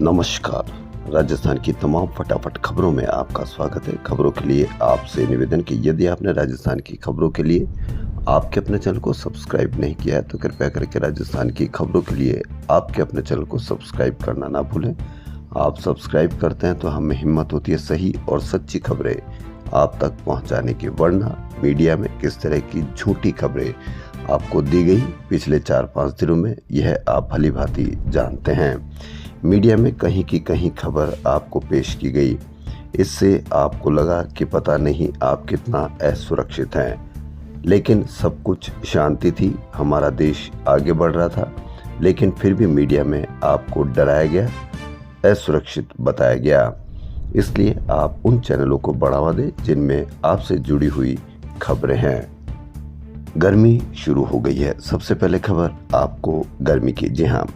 नमस्कार। राजस्थान की तमाम फटाफट खबरों में आपका स्वागत है। खबरों के लिए आपसे निवेदन कि यदि आपने राजस्थान की खबरों के लिए आपके अपने चैनल को सब्सक्राइब नहीं किया है तो कृपया करके राजस्थान की खबरों के लिए आपके अपने चैनल को सब्सक्राइब करना ना भूलें। आप सब्सक्राइब करते हैं तो हमें हिम्मत होती है सही और सच्ची खबरें आप तक पहुंचाने की, वरना मीडिया में किस तरह की झूठी खबरें आपको दी गई पिछले 4-5 दिनों में, यह आप भली भांति जानते हैं। मीडिया में कहीं की कहीं खबर आपको पेश की गई, इससे आपको लगा कि पता नहीं आप कितना असुरक्षित हैं। लेकिन सब कुछ शांति थी, हमारा देश आगे बढ़ रहा था, लेकिन फिर भी मीडिया में आपको डराया गया, असुरक्षित बताया गया। इसलिए आप उन चैनलों को बढ़ावा दें जिनमें आपसे जुड़ी हुई खबरें हैं। गर्मी शुरू हो गई है। सबसे पहले खबर आपको गर्मी की। जी हाँ,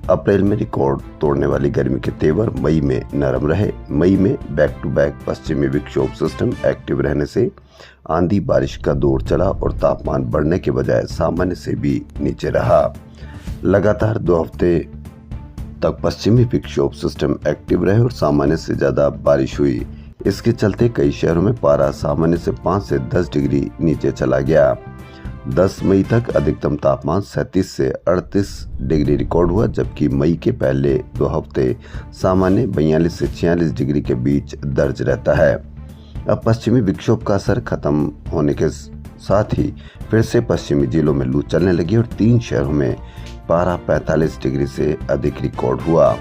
अप्रैल में रिकॉर्ड तोड़ने वाली गर्मी के तेवर मई में नरम रहे। मई में बैक टू बैक पश्चिमी विक्षोभ सिस्टम एक्टिव रहने से आंधी बारिश का दौर चला और तापमान बढ़ने के बजाय सामान्य से भी नीचे रहा। लगातार 2 हफ्ते तक पश्चिमी विक्षोभ सिस्टम एक्टिव रहे और सामान्य से ज्यादा बारिश हुई। इसके चलते कई शहरों में पारा सामान्य से 5 से 10 डिग्री नीचे चला गया। 10 मई तक अधिकतम तापमान 37 से 38 डिग्री रिकॉर्ड हुआ, जबकि मई के पहले 2 हफ्ते सामान्य 42 से 46 डिग्री के बीच दर्ज रहता है। अब पश्चिमी विक्षोभ का असर खत्म होने के साथ ही फिर से पश्चिमी जिलों में लू चलने लगी और 3 शहरों में पारा 45 डिग्री से अधिक रिकॉर्ड हुआ।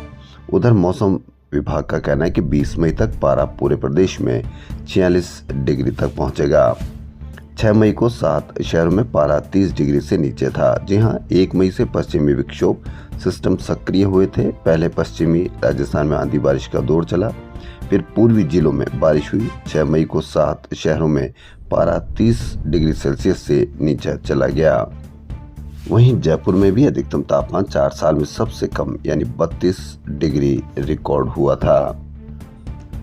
उधर मौसम विभाग का कहना है कि 20 मई तक पारा पूरे प्रदेश में 46 डिग्री तक पहुंचेगा। 6 मई को 7 शहरों में पारा 30 डिग्री से नीचे था। जी हां, 1 मई से पश्चिमी विक्षोभ सिस्टम सक्रिय हुए थे। पहले पश्चिमी राजस्थान में आंधी बारिश का दौर चला, फिर पूर्वी जिलों में बारिश हुई। 6 मई को 7 शहरों में पारा 30 डिग्री सेल्सियस से नीचे चला गया। वहीं जयपुर में भी अधिकतम तापमान 4 साल में सबसे कम यानी 32 डिग्री रिकॉर्ड हुआ था।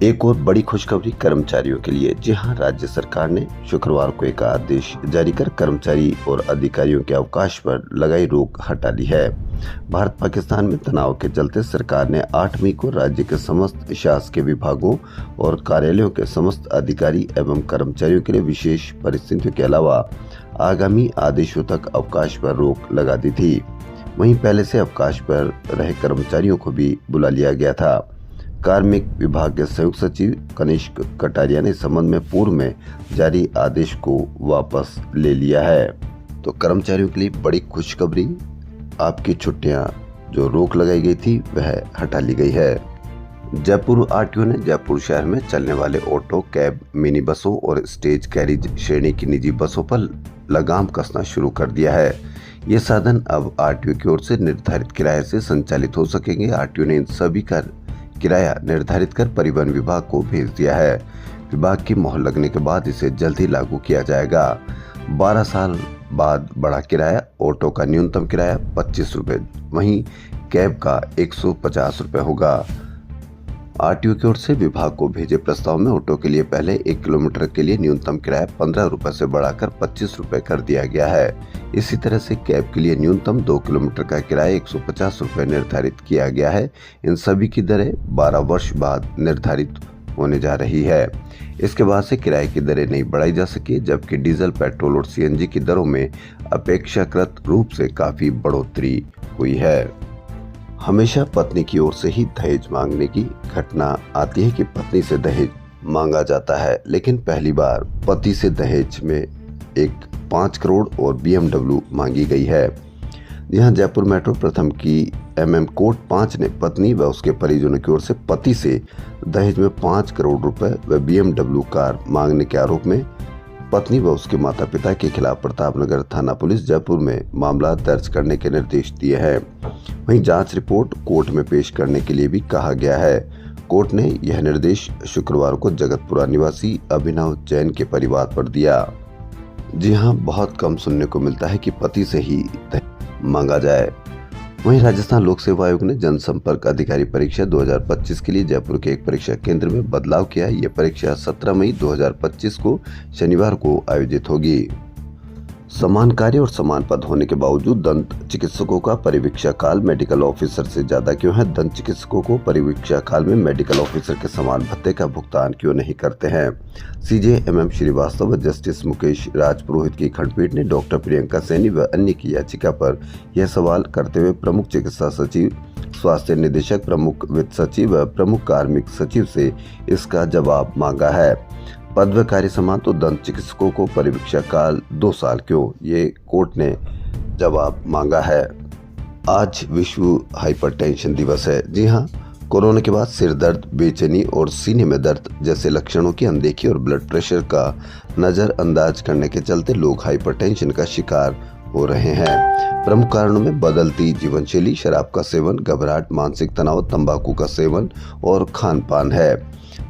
एक और बड़ी खुशखबरी कर्मचारियों के लिए। जी हां, राज्य सरकार ने शुक्रवार को एक आदेश जारी कर कर्मचारी और अधिकारियों के अवकाश पर लगाई रोक हटा ली है। भारत पाकिस्तान में तनाव के चलते सरकार ने 8 मई को राज्य के समस्त शासकीय विभागों और कार्यालयों के समस्त अधिकारी एवं कर्मचारियों के लिए विशेष परिस्थितियों के अलावा आगामी आदेशों तक अवकाश पर रोक लगा दी थी। वहीं पहले से अवकाश पर रहे कर्मचारियों को भी बुला लिया गया था। कार्मिक विभाग के संयुक्त सचिव कनिष्क कटारिया ने इस संबंध में पूर्व में जारी आदेश को वापस ले लिया है। तो कर्मचारियों के लिए बड़ी खुशखबरी, आपकी छुट्टियां जो रोक लगाई गई थी वह हटा ली गई है। जयपुर आरटीओ ने जयपुर शहर में चलने वाले ऑटो, कैब, मिनी बसों और स्टेज कैरिज श्रेणी की निजी बसों पर लगाम कसना शुरू कर दिया है। ये साधन अब आरटीओ की ओर से निर्धारित किराए से संचालित हो सकेंगे। आरटीओ ने इन सभी का किराया निर्धारित कर परिवहन विभाग को भेज दिया है। विभाग की मोहर लगने के बाद इसे जल्द ही लागू किया जाएगा। 12 साल बाद बढ़ा किराया। ऑटो का न्यूनतम किराया 25 रुपए, वहीं कैब का 150 रुपए होगा। आरटीओ की ओर से विभाग को भेजे प्रस्ताव में ऑटो के लिए पहले 1 किलोमीटर के लिए न्यूनतम किराया 15 रुपए से बढ़ाकर 25 रुपए कर दिया गया है। इसी तरह से कैब के लिए न्यूनतम 2 किलोमीटर का किराया 150 रुपए निर्धारित किया गया है। इन सभी की दरें 12 वर्ष बाद निर्धारित होने जा रही है। इसके बाद से किराए की दरें नहीं बढ़ाई जा सकी, जबकि डीजल, पेट्रोल और सीएनजी की दरों में अपेक्षाकृत रूप से काफी बढ़ोतरी हुई है। हमेशा पत्नी की ओर से ही दहेज मांगने की घटना आती है कि पत्नी से दहेज मांगा जाता है, लेकिन पहली बार पति से दहेज में एक 5 करोड़ और BMW मांगी गई है। यहाँ जयपुर मेट्रो प्रथम की MM कोर्ट 5 ने पत्नी व उसके परिजनों की ओर से पति से दहेज में 5 करोड़ रुपए व BMW कार मांगने के आरोप में पत्नी व उसके माता पिता के खिलाफ प्रतापनगर थाना पुलिस जयपुर में मामला दर्ज करने के निर्देश दिए हैं। वहीं जांच रिपोर्ट कोर्ट में पेश करने के लिए भी कहा गया है। कोर्ट ने यह निर्देश शुक्रवार को जगतपुरा निवासी अभिनव जैन के परिवार पर दिया। जी हां, बहुत कम सुनने को मिलता है कि पति से ही मांगा जाए। वहीं राजस्थान लोक सेवा आयोग ने जनसंपर्क अधिकारी परीक्षा 2025 के लिए जयपुर के एक परीक्षा केंद्र में बदलाव किया है। यह परीक्षा 17 मई 2025 को शनिवार को आयोजित होगी। समान कार्य और समान पद होने के बावजूद दंत चिकित्सकों का परिवीक्षा काल मेडिकल ऑफिसर से ज्यादा क्यों है? दंत चिकित्सकों को परिवीक्षा काल में मेडिकल ऑफिसर के समान भत्ते का भुगतान क्यों नहीं करते हैं? सीजे MM श्रीवास्तव व जस्टिस मुकेश राजपुरोहित की खंडपीठ ने डॉक्टर प्रियंका सैनी व अन्य की याचिका पर यह सवाल करते हुए प्रमुख चिकित्सा सचिव, स्वास्थ्य निदेशक, प्रमुख वित्त सचिव व प्रमुख कार्मिक सचिव से इसका जवाब मांगा है। पद व कार्य समान तो दंत चिकित्सकों को परिवीक्षा काल 2 साल क्यों? ये कोर्ट ने जवाब मांगा है। आज विश्व हाइपरटेंशन दिवस है। जी हाँ, कोरोना के बाद सिर दर्द, बेचैनी और सीने में दर्द जैसे लक्षणों की अनदेखी और ब्लड प्रेशर का नजरअंदाज करने के चलते लोग हाइपरटेंशन का शिकार हो रहे हैं। प्रमुख कारणों में बदलती जीवनशैली, शराब का सेवन, घबराहट, मानसिक तनाव, तंबाकू का सेवन और खान पान है।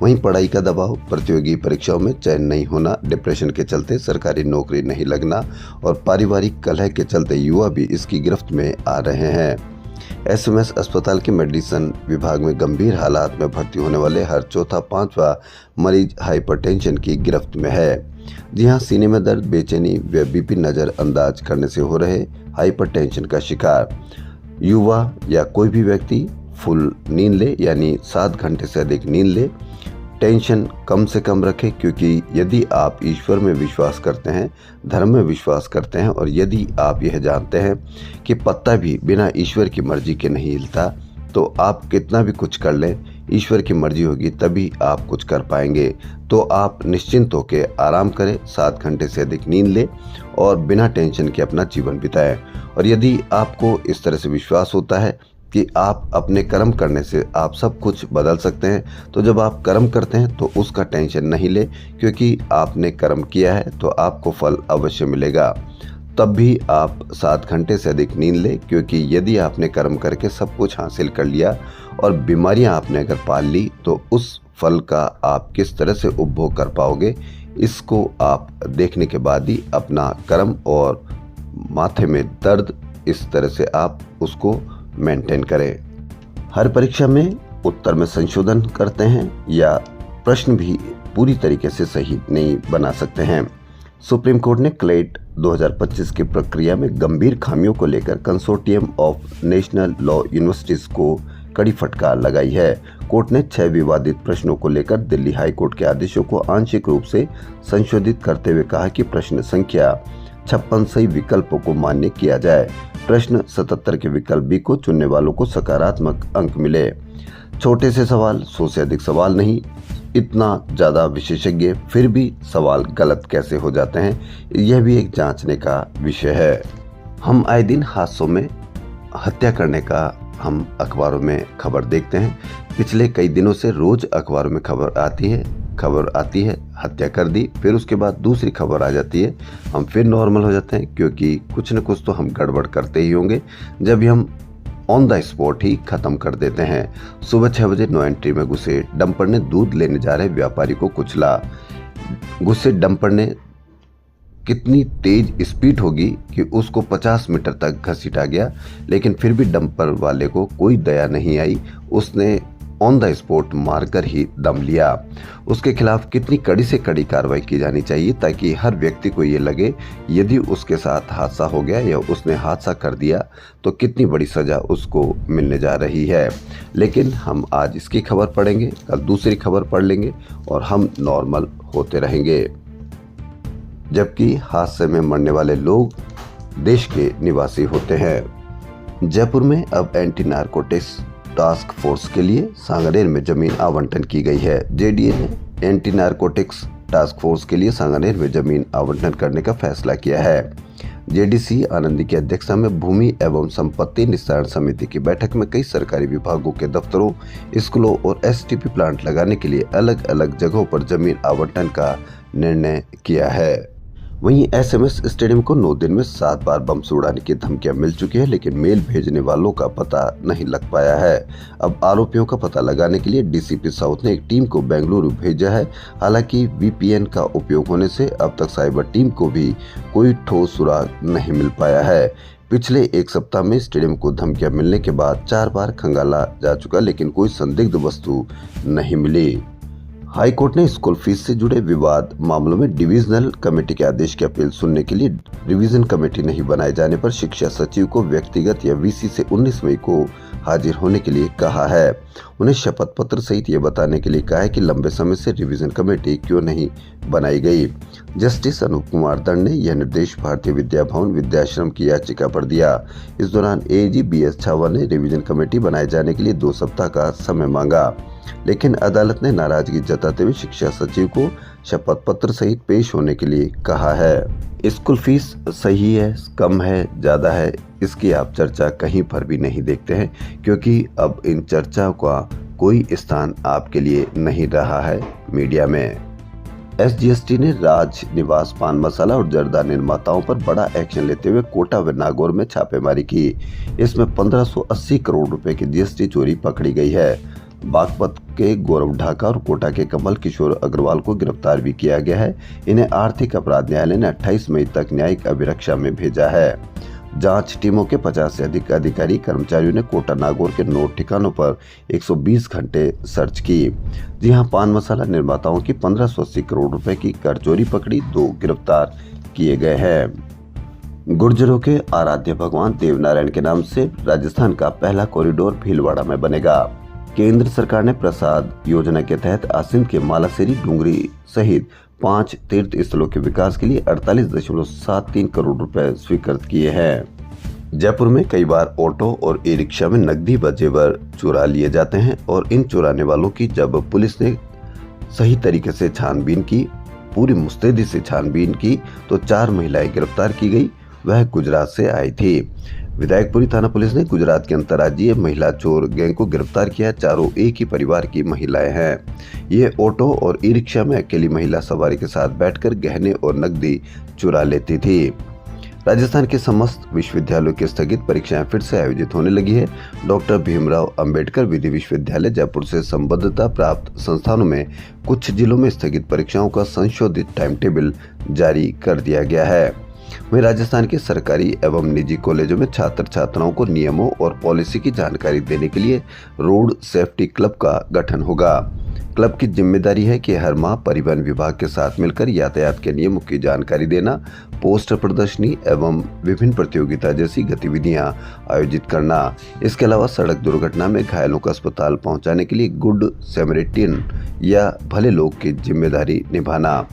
वहीं पढ़ाई का दबाव, प्रतियोगी परीक्षाओं में चयन नहीं होना, डिप्रेशन के चलते सरकारी नौकरी नहीं लगना और पारिवारिक कलह के चलते युवा भी इसकी गिरफ्त में आ रहे हैं। SMS अस्पताल के मेडिसिन विभाग में गंभीर हालात में भर्ती होने वाले हर चौथा 5वां मरीज हाइपरटेंशन की गिरफ्त में है। जी हाँ, सीने में दर्द, बेचैनी व BP नजरअंदाज करने से हो रहे हाइपरटेंशन का शिकार युवा या कोई भी व्यक्ति फुल नींद ले, यानी 7 घंटे से अधिक नींद ले, टेंशन कम से कम रखें, क्योंकि यदि आप ईश्वर में विश्वास करते हैं, धर्म में विश्वास करते हैं और यदि आप यह जानते हैं कि पत्ता भी बिना ईश्वर की मर्जी के नहीं हिलता, तो आप कितना भी कुछ कर लें, ईश्वर की मर्जी होगी तभी आप कुछ कर पाएंगे। तो आप निश्चिंत होकर आराम करें, 7 घंटे से अधिक नींद लें और बिना टेंशन के अपना जीवन बिताएं। और यदि आपको इस तरह से विश्वास होता है कि आप अपने कर्म करने से आप सब कुछ बदल सकते हैं, तो जब आप कर्म करते हैं तो उसका टेंशन नहीं ले, क्योंकि आपने कर्म किया है तो आपको फल अवश्य मिलेगा। तब भी आप 7 घंटे से अधिक नींद लें, क्योंकि यदि आपने कर्म करके सब कुछ हासिल कर लिया और बीमारियां आपने अगर पाल ली, तो उस फल का आप किस तरह से उपभोग कर पाओगे, इसको आप देखने के बाद ही अपना कर्म और माथे में दर्द इस तरह से आप उसको मेंटेन करें। हर परीक्षा में उत्तर में संशोधन करते हैं या प्रश्न भी पूरी तरीके से सही नहीं बना सकते हैं। सुप्रीम कोर्ट ने क्लेट 2025 की प्रक्रिया में गंभीर खामियों को लेकर consortium of national law universities को कड़ी फटकार लगाई है। कोर्ट ने 6 विवादित प्रश्नों को लेकर दिल्ली हाई कोर्ट के आदेशों को आंशिक रूप से संशोधित करते हुए कहा कि प्रश्न संख्या 56 सही विकल्पों को मान्य किया जाए। प्रश्न 77 के विकल्प B को चुनने वालों को सकारात्मक अंक मिले। छोटे से सवाल, 100 से अधिक सवाल नहीं, इतना ज्यादा विशेषज्ञ, फिर भी सवाल गलत कैसे हो जाते हैं, यह भी एक जांचने का विषय है। हम आए दिन हादसों में हत्या करने का हम अखबारों में खबर देखते हैं। पिछले कई दिनों से रोज अखबारों में खबर आती है हत्या कर दी, फिर उसके बाद दूसरी खबर आ जाती है, हम फिर नॉर्मल हो जाते हैं, क्योंकि कुछ न कुछ तो हम गड़बड़ करते ही होंगे, जब हम ऑन द स्पॉट ही खत्म कर देते हैं। सुबह 6 बजे नो एंट्री में घुसे डंपर ने दूध लेने जा रहे व्यापारी को कुचला। गुस्से डंपर ने कितनी तेज स्पीड होगी कि उसको 50 मीटर तक घसीटा गया, लेकिन फिर भी डंपर वाले को कोई दया नहीं आई, उसने ऑन द स्पॉट मारकर ही दम लिया। उसके खिलाफ कितनी कड़ी से कड़ी कार्रवाई की जानी चाहिए, ताकि हर व्यक्ति को ये लगे यदि उसके साथ हादसा हो गया या उसने हादसा कर दिया तो कितनी बड़ी सजा उसको मिलने जा रही है। लेकिन हम आज इसकी खबर पढ़ेंगे, कल दूसरी खबर पढ़ लेंगे और हम नॉर्मल होते रहेंगे, जबकि हादसे में मरने वाले लोग देश के निवासी होते हैं। जयपुर में अब एंटी नारकोटिक्स टास्क फोर्स के लिए सांगानेर में जमीन आवंटन की गई है। JDA ने एंटी नारकोटिक्स टास्क फोर्स के लिए सांगानेर में जमीन आवंटन करने का फैसला किया है। JDC आनंदी की अध्यक्षता में भूमि एवं संपत्ति निस्तारण समिति की बैठक में कई सरकारी विभागों के दफ्तरों, स्कूलों और STP प्लांट लगाने के लिए अलग अलग जगहों पर जमीन आवंटन का निर्णय किया है। वहीं SMS स्टेडियम को 9 दिन में 7 बार बम से उड़ाने की धमकियां मिल चुकी है, लेकिन मेल भेजने वालों का पता नहीं लग पाया है। अब आरोपियों का पता लगाने के लिए DCP साउथ ने एक टीम को बेंगलुरु भेजा है। हालांकि VPN का उपयोग होने से अब तक साइबर टीम को भी कोई ठोस सुराग नहीं मिल पाया है। पिछले 1 सप्ताह में स्टेडियम को धमकियां मिलने के बाद 4 बार खंगाला जा चुका, लेकिन कोई संदिग्ध वस्तु नहीं मिली। हाई कोर्ट ने स्कूल फीस से जुड़े विवाद मामलों में डिविजनल कमेटी के आदेश की अपील सुनने के लिए रिवीजन कमेटी नहीं बनाए जाने पर शिक्षा सचिव को व्यक्तिगत या वीसी से 19 मई को हाजिर होने के लिए कहा है। उन्हें शपथ पत्र सहित ये बताने के लिए कहा है कि लंबे समय से रिवीजन कमेटी क्यों नहीं बनाई गई। जस्टिस अनूप कुमार दंड ने यह निर्देश भारतीय विद्या भवन विद्याश्रम की याचिका पर दिया। इस दौरान एजी BS छावा ने रिवीजन कमेटी बनाए जाने के लिए 2 सप्ताह का समय मांगा, लेकिन अदालत ने नाराजगी जताते हुए शिक्षा सचिव को शपथ पत्र सहित पेश होने के लिए कहा है। स्कूल फीस सही है, कम है, ज्यादा है, इसकी आप चर्चा कहीं पर भी नहीं देखते हैं, क्योंकि अब इन चर्चाओं का कोई स्थान आपके लिए नहीं रहा है मीडिया में। SGST ने राज निवास पान मसाला और जर्दा निर्माताओं पर बड़ा एक्शन लेते हुए कोटा व नागौर में छापेमारी की। इसमें 1580 करोड़ रुपए की GST चोरी पकड़ी गई है। बागपत के गौरव ढाका और कोटा के कमल किशोर अग्रवाल को गिरफ्तार भी किया गया है। इन्हें आर्थिक अपराध न्यायालय ने 28 मई तक न्यायिक अभिरक्षा में भेजा है। जांच टीमों के 50 से अधिक अधिकारी कर्मचारियों ने कोटा नागौर के 9 ठिकानों पर 120 घंटे सर्च की। जी हां, पान मसाला निर्माताओं की 1580 करोड़ रुपए की कर चोरी पकड़ी, 2 गिरफ्तार किए गए हैं। गुर्जरों के आराध्य भगवान देवनारायण के नाम से राजस्थान का पहला कॉरिडोर भीलवाड़ा में बनेगा। केंद्र सरकार ने प्रसाद योजना के तहत आसिंद के मालासेरी डूंगरी सहित 5 तीर्थ स्थलों के विकास के लिए 48.73 करोड़ रुपए स्वीकृत किए हैं। जयपुर में कई बार ऑटो और ई रिक्शा में नकदी व जेवर चुरा लिए जाते हैं और इन चुराने वालों की जब पुलिस ने सही तरीके से छानबीन की, पूरी मुस्तैदी से छानबीन की, तो 4 महिलाएं गिरफ्तार की गई। वह गुजरात से आई थी। विधायकपुरी थाना पुलिस ने गुजरात के अंतर्राज्यीय महिला चोर गैंग को गिरफ्तार किया। चारों एक ही परिवार की महिलाएं हैं। ये ऑटो और ई रिक्शा में अकेली महिला सवारी के साथ बैठकर गहने और नकदी चुरा लेती थी। राजस्थान के समस्त विश्वविद्यालयों की स्थगित परीक्षाएं फिर से आयोजित होने लगी है। डॉक्टर भीमराव अंबेडकर विधि विश्वविद्यालय जयपुर से संबद्धता प्राप्त संस्थानों में कुछ जिलों में स्थगित परीक्षाओं का संशोधित टाइम टेबल जारी कर दिया गया है। वहीं राजस्थान के सरकारी एवं निजी कॉलेजों में छात्र छात्राओं को नियमों और पॉलिसी की जानकारी देने के लिए रोड सेफ्टी क्लब का गठन होगा। क्लब की जिम्मेदारी है कि हर माह परिवहन विभाग के साथ मिलकर यातायात के नियमों की जानकारी देना, पोस्टर प्रदर्शनी एवं विभिन्न प्रतियोगिता जैसी गतिविधियां आयोजित करना। इसके अलावा सड़क दुर्घटना में घायलों को अस्पताल पहुंचाने के लिए गुड सैमरिटन या भले लोग की जिम्मेदारी निभाना।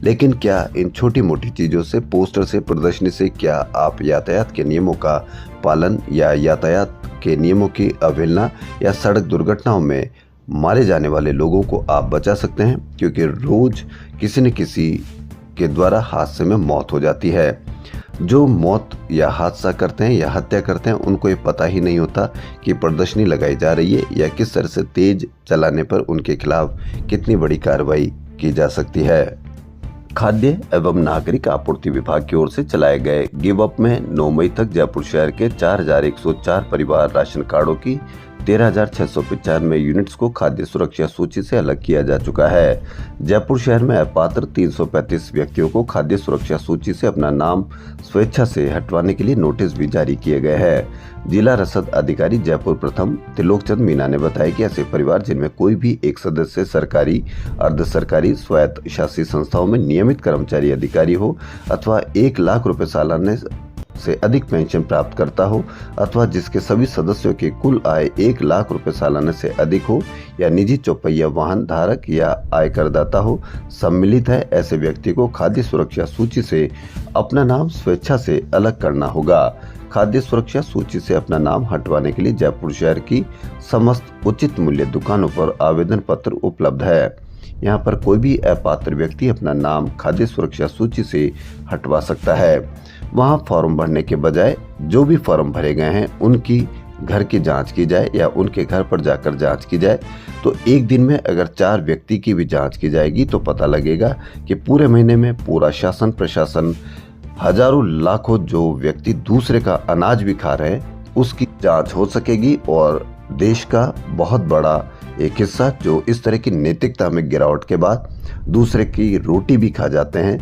लेकिन क्या इन छोटी मोटी चीजों से, पोस्टर से, प्रदर्शनी से क्या आप यातायात के नियमों का पालन या यातायात के नियमों की अवहेलना या सड़क दुर्घटनाओं में मारे जाने वाले लोगों को आप बचा सकते हैं? क्योंकि रोज किसी न किसी के द्वारा हादसे में मौत हो जाती है। जो मौत या हादसा करते हैं या हत्या करते हैं, उनको ये पता ही नहीं होता कि प्रदर्शनी लगाई जा रही है या किस तरह से तेज चलाने पर उनके खिलाफ कितनी बड़ी कार्रवाई की जा सकती है। खाद्य एवं नागरिक आपूर्ति विभाग की ओर से चलाए गए गिव अप में 9 मई तक जयपुर शहर के 4104 परिवार राशन कार्डों की 13,695 यूनिट्स को खाद्य सुरक्षा सूची से अलग किया जा चुका है। जयपुर शहर में अपात्र 335 व्यक्तियों को खाद्य सुरक्षा सूची से अपना नाम स्वेच्छा से हटवाने के लिए नोटिस भी जारी किए गए हैं। जिला रसद अधिकारी जयपुर प्रथम त्रिलोकचंद मीना ने बताया कि ऐसे परिवार जिनमें कोई भी एक सदस्य सरकारी, अर्ध सरकारी, स्वायत्त शासी संस्थाओं में नियमित कर्मचारी अधिकारी हो अथवा 1 लाख रुपए सालाना से अधिक पेंशन प्राप्त करता हो अथवा जिसके सभी सदस्यों की कुल आय 1 लाख रुपए सालाना से अधिक हो या निजी चौपहिया वाहन धारक या आयकरदाता हो, सम्मिलित है, ऐसे व्यक्ति को खाद्य सुरक्षा सूची से अपना नाम स्वेच्छा से अलग करना होगा। खाद्य सुरक्षा सूची से अपना नाम हटवाने के लिए जयपुर शहर की समस्त उचित मूल्य दुकानों पर आवेदन पत्र उपलब्ध है। यहाँ पर कोई भी अपात्र व्यक्ति अपना नाम खाद्य सुरक्षा सूची से हटवा सकता है। वहाँ फॉर्म भरने के बजाय जो भी फॉर्म भरे गए हैं उनकी घर की जांच की जाए या उनके घर पर जाकर जांच की जाए। तो एक दिन में अगर 4 व्यक्ति की भी जांच की जाएगी तो पता लगेगा कि पूरे महीने में पूरा शासन प्रशासन, हजारों लाखों जो व्यक्ति दूसरे का अनाज भी खा रहे हैं, उसकी जांच हो सकेगी और देश का बहुत बड़ा एक हिस्सा जो इस तरह की नैतिकता में गिरावट के बाद दूसरे की रोटी भी खा जाते हैं,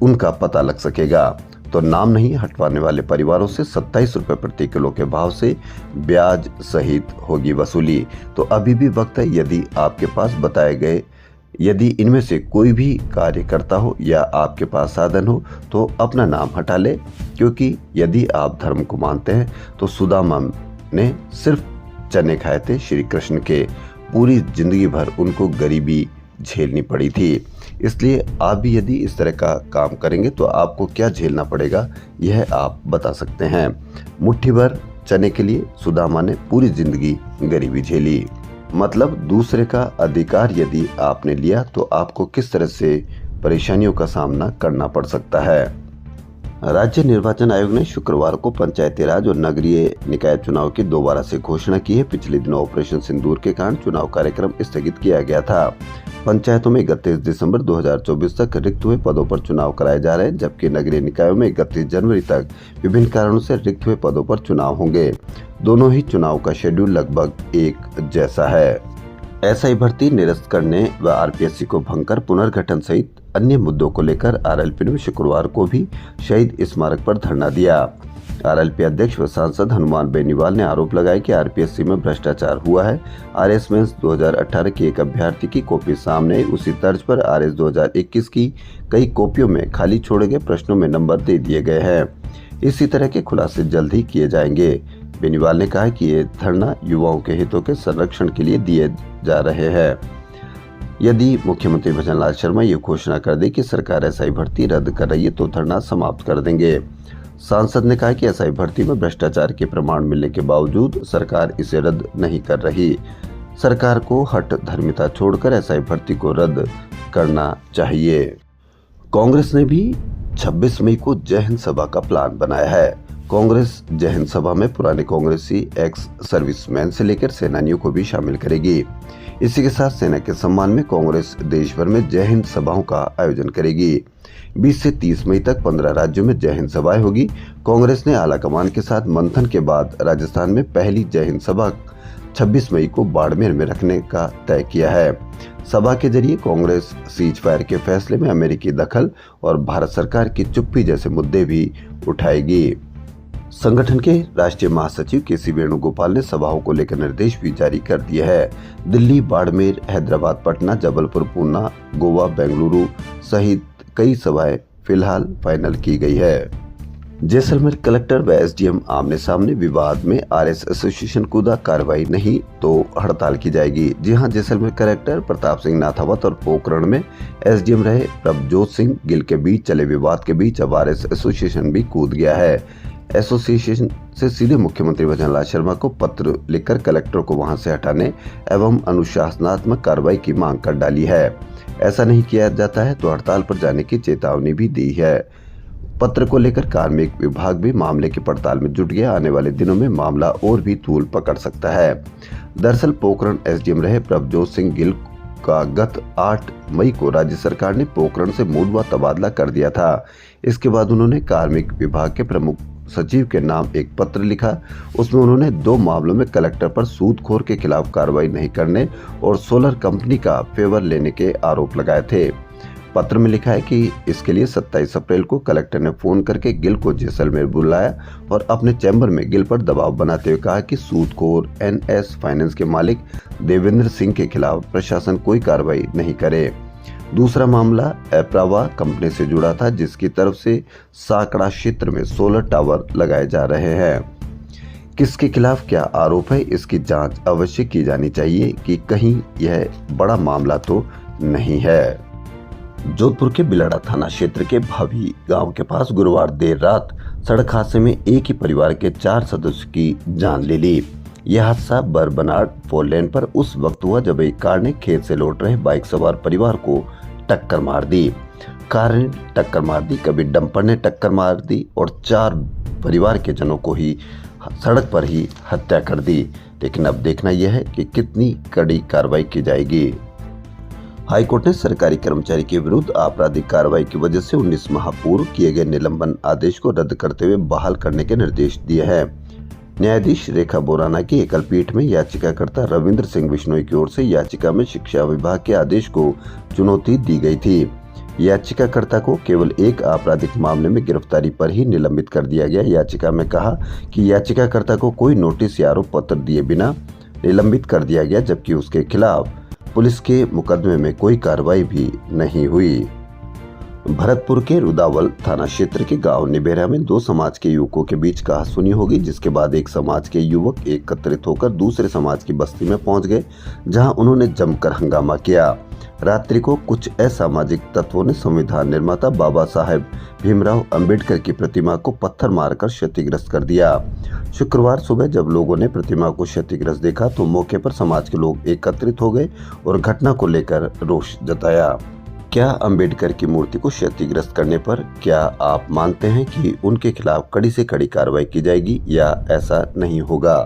उनका पता लग सकेगा। तो नाम नहीं हटवाने वाले परिवारों से 27 रुपए प्रति किलो के भाव से ब्याज सहित होगी वसूली। तो अभी भी वक्त है, यदि आपके पास बताए गए यदि इनमें से कोई भी कार्य करता हो या आपके पास साधन हो तो अपना नाम हटा ले, क्योंकि यदि आप धर्म को मानते हैं तो सुदामा ने सिर्फ चने खाए थे श्री कृष्ण के, पूरी जिंदगी भर उनको गरीबी झेलनी पड़ी थी। इसलिए आप भी यदि इस तरह का काम करेंगे तो आपको क्या झेलना पड़ेगा यह आप बता सकते हैं। मुट्ठी भर चने के लिए सुदामा ने पूरी जिंदगी गरीबी झेली। मतलब दूसरे का अधिकार यदि आपने लिया तो आपको किस तरह से परेशानियों का सामना करना पड़ सकता है। राज्य निर्वाचन आयोग ने शुक्रवार को पंचायती राज और नगरीय निकाय चुनाव की दोबारा से घोषणा की है। पिछले दिनों ऑपरेशन सिंदूर के कारण चुनाव कार्यक्रम स्थगित किया गया था। पंचायतों में 31 दिसंबर 2024 तक रिक्त हुए पदों पर चुनाव कराए जा रहे हैं, जबकि नगरीय निकायों में 31 जनवरी तक विभिन्न कारणों से रिक्त हुए पदों पर चुनाव होंगे। दोनों ही चुनाव का शेड्यूल लगभग एक जैसा है। एसआई भर्ती निरस्त करने व आरपीएससी को भंग कर पुनर्गठन सहित अन्य मुद्दों को लेकर आरएलपी ने शुक्रवार को भी शहीद स्मारक पर धरना दिया। आरएलपी अध्यक्ष व सांसद हनुमान बेनीवाल ने आरोप लगाया कि आरपीएससी में भ्रष्टाचार हुआ है। आरएस मेंस 2018 की एक अभ्यर्थी की कॉपी सामने आई, उसी तर्ज पर आरएस 2021 की कई कॉपियों में खाली छोड़े गए प्रश्नों में नंबर दे दिए गए हैं। इसी तरह के खुलासे जल्द ही किए जाएंगे। बेनीवाल ने कहा कि ये धरना युवाओं के हितों के संरक्षण के लिए दिए जा रहे हैं। यदि मुख्यमंत्री भजनलाल शर्मा ये घोषणा कर दे कि सरकार एसआई भर्ती रद्द कर रही है तो धरना समाप्त कर देंगे। सांसद ने कहा कि एसआई भर्ती में भ्रष्टाचार के प्रमाण मिलने के बावजूद सरकार इसे रद्द नहीं कर रही। सरकार को हठ धर्मिता छोड़कर एसआई भर्ती को रद्द करना चाहिए। कांग्रेस ने भी 26 मई को जय हिंद सभा का प्लान बनाया है। कांग्रेस जय हिंद सभा में पुराने कांग्रेसी एक्स सर्विसमैन से लेकर सेनानियों को भी शामिल करेगी। इसी के साथ सेना के सम्मान में कांग्रेस देश भर में जय हिंद सभाओं का आयोजन करेगी। 20 से 30 मई तक 15 राज्यों में जय हिंद सभाएं होगी। कांग्रेस ने आलाकमान के साथ मंथन के बाद राजस्थान में पहली जय हिंद सभा 26 मई को बाड़मेर में रखने का तय किया है। सभा के जरिए कांग्रेस सीज फायर के फैसले में अमेरिकी दखल और भारत सरकार की चुप्पी जैसे मुद्दे भी उठाएगी। संगठन के राष्ट्रीय महासचिव के.सी. वेणुगोपाल ने सभाओं को लेकर निर्देश भी जारी कर दिए हैं। दिल्ली, बाड़मेर, हैदराबाद, पटना, जबलपुर, पूना, गोवा, बेंगलुरु सहित कई सभाएं फिलहाल फाइनल की गई है। जैसलमेर कलेक्टर व एसडीएम आमने सामने, विवाद में आरएस एसोसिएशन कूदा, कार्रवाई नहीं तो हड़ताल की जाएगी। जी हां, जैसलमेर कलेक्टर प्रताप सिंह नाथावत और पोखरण में एसडीएम रहे प्रभजोत सिंह गिल के बीच चले विवाद के बीच अब आरएस एसोसिएशन भी कूद गया है। एसोसिएशन से सीधे मुख्यमंत्री भजनलाल शर्मा को पत्र लिखकर कलेक्टर को वहां से हटाने एवं अनुशासनात्मक कार्रवाई की मांग कर डाली है। ऐसा नहीं किया जाता है तो हड़ताल पर जाने की चेतावनी भी दी है। पत्र को लेकर कार्मिक विभाग भी मामले की पड़ताल में जुट गया। आने वाले दिनों में मामला और भी तूल पकड़ सकता है। दरअसल पोखरण एसडीएम रहे प्रभजोत सिंह गिल का गत 8 मई को राज्य सरकार ने पोखरण से मूल तबादला कर दिया था। इसके बाद उन्होंने कार्मिक विभाग के प्रमुख सचिव के नाम एक पत्र लिखा। उसमें उन्होंने 2 मामलों में कलेक्टर पर सूदखोर के खिलाफ कार्रवाई नहीं करने और सोलर कंपनी का फेवर लेने के आरोप लगाए थे। पत्र में लिखा है कि इसके लिए 27 अप्रैल को कलेक्टर ने फोन करके गिल को जैसलमेर बुलाया और अपने चैम्बर में गिल पर दबाव बनाते हुए कहा कि सूदखोर एनएस फाइनेंस के मालिक देवेंद्र सिंह के खिलाफ प्रशासन कोई कार्रवाई नहीं करे। दूसरा मामला एप्रावा कंपनी से जुड़ा था, जिसकी तरफ से साकड़ा क्षेत्र में सोलर टावर लगाए जा रहे हैं। किसके खिलाफ क्या आरोप है, इसकी जांच अवश्य की जानी चाहिए कि कहीं यह बड़ा मामला तो नहीं है। जोधपुर के बिलाड़ा थाना क्षेत्र के भाभी गांव के पास गुरुवार देर रात सड़क हादसे में एक ही परिवार के 4 सदस्यों की जान ले ली। यह हादसा बरबनाड 4 लेन पर उस वक्त हुआ जब एक कार ने खेत से लौट रहे बाइक सवार परिवार को टक्कर मार दी। कार ने टक्कर मार दी, कभी डंपर ने टक्कर मार दी और 4 परिवार के जनों को ही सड़क पर ही हत्या कर दी। लेकिन अब देखना यह है कि कितनी कड़ी कार्रवाई की जाएगी। हाईकोर्ट ने सरकारी कर्मचारी के विरुद्ध आपराधिक कार्रवाई की वजह से 19 माह पूर्व किए गए निलंबन आदेश को रद्द करते हुए बहाल करने के निर्देश दिए हैं। न्यायाधीश रेखा बोराना की एकल पीठ में याचिकाकर्ता रविंद्र सिंह बिश्नोई की ओर से याचिका में शिक्षा विभाग के आदेश को चुनौती दी गई थी। याचिकाकर्ता को केवल एक आपराधिक मामले में गिरफ्तारी पर ही निलंबित कर दिया गया। याचिका में कहा कि याचिकाकर्ता को कोई नोटिस या आरोप पत्र दिए बिना निलंबित कर दिया गया, जबकि उसके खिलाफ पुलिस के मुकदमे में कोई कार्रवाई भी नहीं हुई। भरतपुर के रुदावल थाना क्षेत्र के गांव निबेरा में दो समाज के युवकों के बीच कहासुनी हो गई, जिसके बाद एक समाज के युवक एकत्रित होकर दूसरे समाज की बस्ती में पहुंच गए, जहां उन्होंने जमकर हंगामा किया। रात्रि को कुछ असामाजिक तत्वों ने संविधान निर्माता बाबा साहेब भीमराव अंबेडकर की प्रतिमा को पत्थर मारकर क्षतिग्रस्त कर दिया। शुक्रवार सुबह जब लोगों ने प्रतिमा को क्षतिग्रस्त देखा तो मौके पर समाज के लोग एकत्रित हो गए और घटना को लेकर रोष जताया। क्या अंबेडकर की मूर्ति को क्षतिग्रस्त करने पर क्या आप मानते हैं कि उनके खिलाफ कड़ी से कड़ी कार्रवाई की जाएगी या ऐसा नहीं होगा?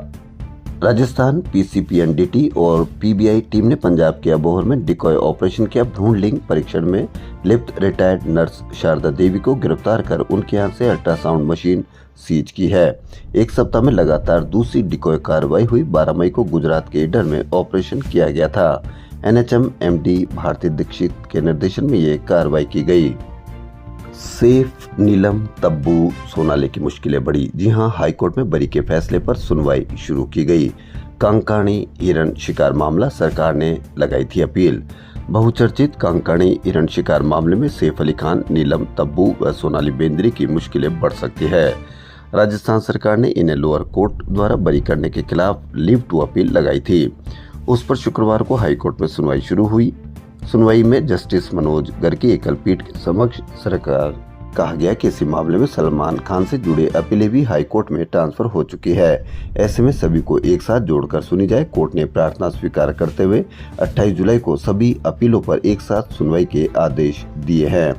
राजस्थान पीसीपीएनडीटी और पीबीआई टीम ने पंजाब के अबोहर में डिकॉय ऑपरेशन किया। भ्रूण लिंग परीक्षण में लिप्त रिटायर्ड नर्स शारदा देवी को गिरफ्तार कर उनके यहाँ से अल्ट्रासाउंड मशीन सीज की है। एक सप्ताह में लगातार दूसरी डिकॉय कार्रवाई हुई। 12 मई को गुजरात के ईडर में ऑपरेशन किया गया था। एनएचएम एमडी भारती दीक्षित के निर्देशन में ये कार्रवाई की गई। सैफ, नीलम, तब्बू, सोनाली की मुश्किलें बढ़ी। जी हां, हाईकोर्ट में बरी के फैसले पर सुनवाई शुरू की गई। कांकाणी हिरण शिकार मामला, सरकार ने लगाई थी अपील। बहुचर्चित कांकाणी हिरण शिकार मामले में सैफ अली खान, नीलम, तब्बू व सोनाली बेंद्रे की मुश्किलें बढ़ सकती है। राजस्थान सरकार ने इन्हें लोअर कोर्ट द्वारा बरी करने के खिलाफ लीव टू अपील लगाई थी। उस पर शुक्रवार को हाईकोर्ट में सुनवाई शुरू हुई। सुनवाई में जस्टिस मनोज गर्ग की एकल पीठ के समक्ष सरकार कहा गया कि इसी मामले में सलमान खान से जुड़े अपीलें भी हाईकोर्ट में ट्रांसफर हो चुकी है। ऐसे में सभी को एक साथ जोड़कर सुनी जाए। कोर्ट ने प्रार्थना स्वीकार करते हुए 28 जुलाई को सभी अपीलों पर एक साथ सुनवाई के आदेश दिए हैं।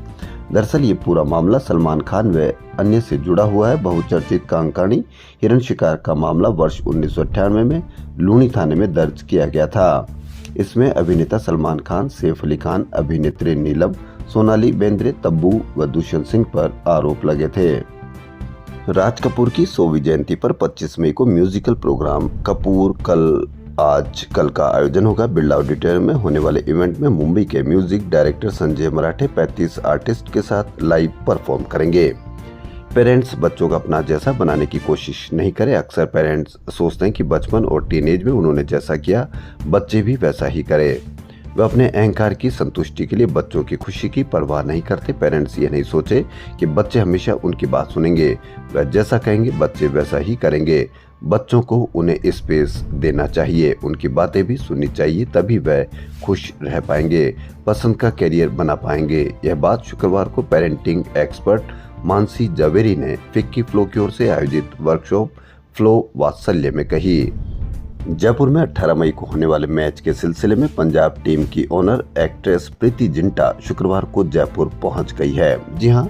दरअसल ये पूरा मामला सलमान खान व अन्य से जुड़ा हुआ है। बहुचर्चित कांकाणी हिरण शिकार का मामला वर्ष 1998 में लूनी थाने में दर्ज किया गया था। इसमें अभिनेता सलमान खान, सैफ अली खान, अभिनेत्री नीलम, सोनाली बेंद्रे, तब्बू व दुष्यंत सिंह पर आरोप लगे थे। राज कपूर की 100वीं जयंती पर 25 मई को म्यूजिकल प्रोग्राम कपूर कल का आयोजन होगा। बिरला ऑडिटोरियम में होने वाले इवेंट में मुंबई के म्यूजिक डायरेक्टर संजय मराठे 35 आर्टिस्ट के साथ लाइव परफॉर्म करेंगे। पेरेंट्स बच्चों को अपना जैसा बनाने की कोशिश नहीं करें। अक्सर पेरेंट्स सोचते हैं कि बचपन और टीनेज में उन्होंने जैसा किया बच्चे भी वैसा ही करें। वे अपने अहंकार की संतुष्टि के लिए बच्चों की खुशी की परवाह नहीं करते। पेरेंट्स ये नहीं सोचे कि बच्चे हमेशा उनकी बात सुनेंगे, वह जैसा कहेंगे बच्चे वैसा ही करेंगे। बच्चों को उन्हें स्पेस देना चाहिए, उनकी बातें भी सुननी चाहिए, तभी वह खुश रह पाएंगे, पसंद का करियर बना पाएंगे। यह बात शुक्रवार को पेरेंटिंग एक्सपर्ट मानसी जवेरी ने फिक्की फ्लो की ओर से आयोजित वर्कशॉप फ्लो वात्सल्य में कही। जयपुर में 18 मई को होने वाले मैच के सिलसिले में पंजाब टीम की ओनर एक्ट्रेस प्रीति जिंटा शुक्रवार को जयपुर पहुंच गई है। जी हां,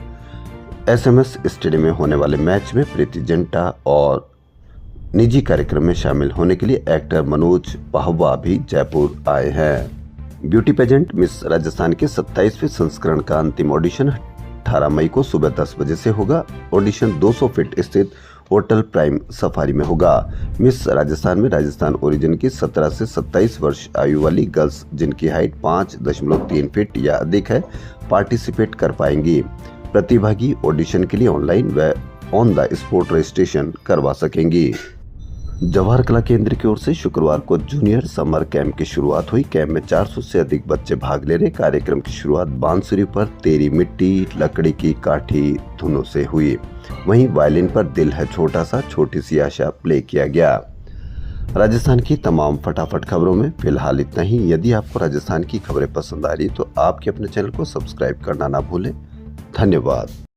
एसएमएस स्टेडियम में होने वाले मैच में प्रीति जिंटा और निजी कार्यक्रम में शामिल होने के लिए एक्टर मनोज पाहवा भी जयपुर आए हैं। ब्यूटी पेजेंट मिस राजस्थान के 27वें संस्करण का अंतिम ऑडिशन 18 मई को सुबह 10 बजे से होगा। ऑडिशन 200 फीट स्थित होटल प्राइम सफारी में होगा। मिस राजस्थान में राजस्थान ओरिजिन की 17 से 27 वर्ष आयु वाली गर्ल्स जिनकी हाइट 5.3 फीट या अधिक है पार्टिसिपेट कर पाएंगी। प्रतिभागी ऑडिशन के लिए ऑनलाइन व ऑन द स्पॉट रजिस्ट्रेशन करवा सकेंगी। जवाहर कला केंद्र की ओर से शुक्रवार को जूनियर समर कैंप की शुरुआत हुई। कैंप में 400 से अधिक बच्चे भाग ले रहे। कार्यक्रम की शुरुआत बांसुरी पर तेरी मिट्टी लकड़ी की काठी धुनों से हुई। वहीं वायलिन पर दिल है छोटा सा छोटी सी आशा प्ले किया गया। राजस्थान की तमाम फटाफट खबरों में फिलहाल इतना ही। यदि आपको राजस्थान की खबरें पसंद आ रही तो आपके अपने चैनल को सब्सक्राइब करना ना भूलें। धन्यवाद।